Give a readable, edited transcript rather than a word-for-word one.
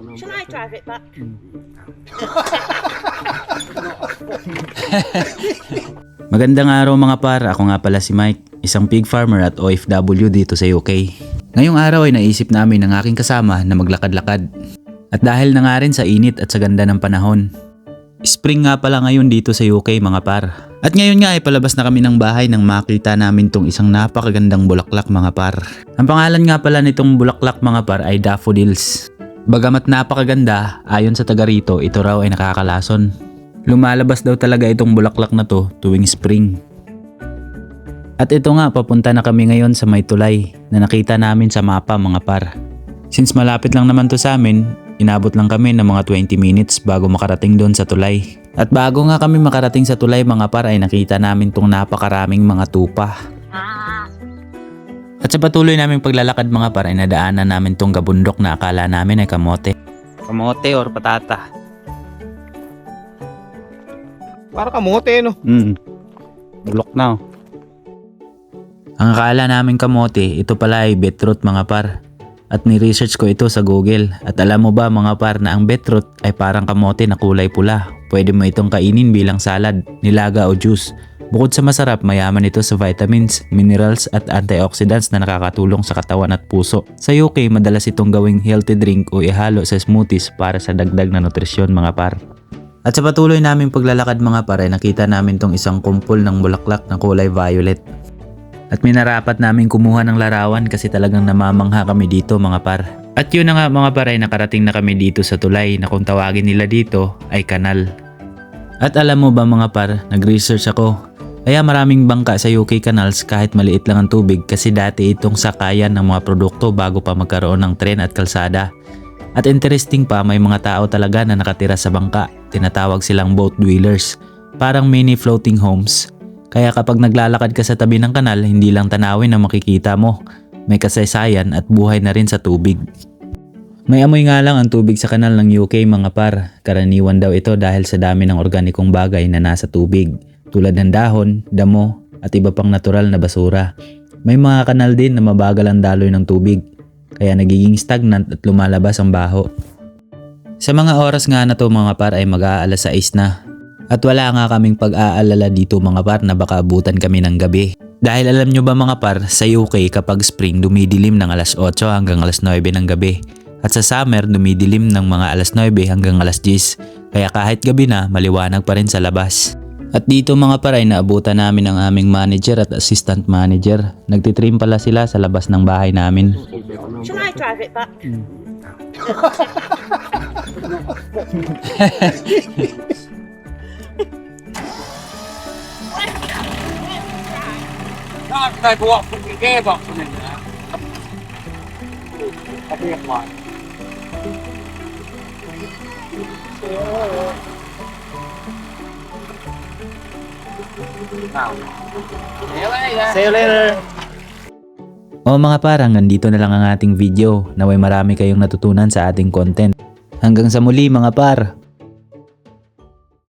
Shall I drive it back? Magandang araw mga par, ako nga pala si Mike, isang pig farmer at OFW dito sa UK. Ngayong araw ay naisip namin ng aking kasama na maglakad-lakad. At dahil na nga rin sa init at sa ganda ng panahon. Spring nga pala ngayon dito sa UK mga par. At ngayon nga ay palabas na kami ng bahay nang makita namin tong isang napakagandang bulaklak mga par. Ang pangalan nga pala nitong bulaklak mga par ay daffodils. Bagamat napakaganda, ayon sa taga rito, ito raw ay nakakalason. Lumalabas daw talaga itong bulaklak na to tuwing spring. At ito nga, papunta na kami ngayon sa may tulay na nakita namin sa mapa mga par. Since malapit lang naman to sa amin, inabot lang kami ng mga 20 minutes bago makarating doon sa tulay. At bago nga kami makarating sa tulay mga par ay nakita namin tong napakaraming mga tupa. At sa patuloy naming paglalakad mga par ay nadaanan namin tong gabundok na akala namin ay kamote. Kamote or patata. Para kamote, no? Bulok na. Ang akala namin kamote, ito pala ay beetroot mga par. At ni-research ko ito sa Google. At alam mo ba mga par na ang beetroot ay parang kamote na kulay pula. Pwede mo itong kainin bilang salad, nilaga o juice. Bukod sa masarap, mayaman ito sa vitamins, minerals at antioxidants na nakakatulong sa katawan at puso. Sa UK, madalas itong gawing healthy drink o ihalo sa smoothies para sa dagdag na nutrisyon mga par. At sa patuloy naming paglalakad mga par ay nakita namin tong isang kumpol ng bulaklak na kulay violet. At minarapat namin kumuha ng larawan kasi talagang namamangha kami dito mga par. At yun na nga mga par ay nakarating na kami dito sa tulay na kung tawagin nila dito ay kanal. At alam mo ba mga par, nag-research ako. Kaya maraming bangka sa UK canals kahit maliit lang ang tubig kasi dati itong sakayan ng mga produkto bago pa magkaroon ng tren at kalsada. At interesting pa, may mga tao talaga na nakatira sa bangka. Tinatawag silang boat dwellers. Parang mini floating homes. Kaya kapag naglalakad ka sa tabi ng kanal, hindi lang tanawin ang makikita mo. May kasaysayan at buhay na rin sa tubig. May amoy nga lang ang tubig sa kanal ng UK mga par. Karaniwan daw ito dahil sa dami ng organikong bagay na nasa tubig. Tulad ng dahon, damo at iba pang natural na basura. May mga kanal din na mabagal ang daloy ng tubig. Kaya nagiging stagnant at lumalabas ang baho. Sa mga oras nga na to mga par ay mag-aalas 6 na. At wala nga kaming pag-aalala dito mga par na baka abutan kami ng gabi. Dahil alam nyo ba mga par, sa UK kapag spring dumidilim ng alas 8 hanggang alas 9 ng gabi. At sa summer dumidilim ng mga alas 9 hanggang alas 10. Kaya kahit gabi na, maliwanag pa rin sa labas. At dito mga par ay naabutan namin ang aming manager at assistant manager. Nagtitrim pala sila sa labas ng bahay namin. Shall I drive it back? Nakakita ko ako kung ikebak ko na niya. Kasi yung man. See you later. O mga par, hanggang dito na lang ang ating video. Naway marami kayong natutunan sa ating content. Hanggang sa muli mga par!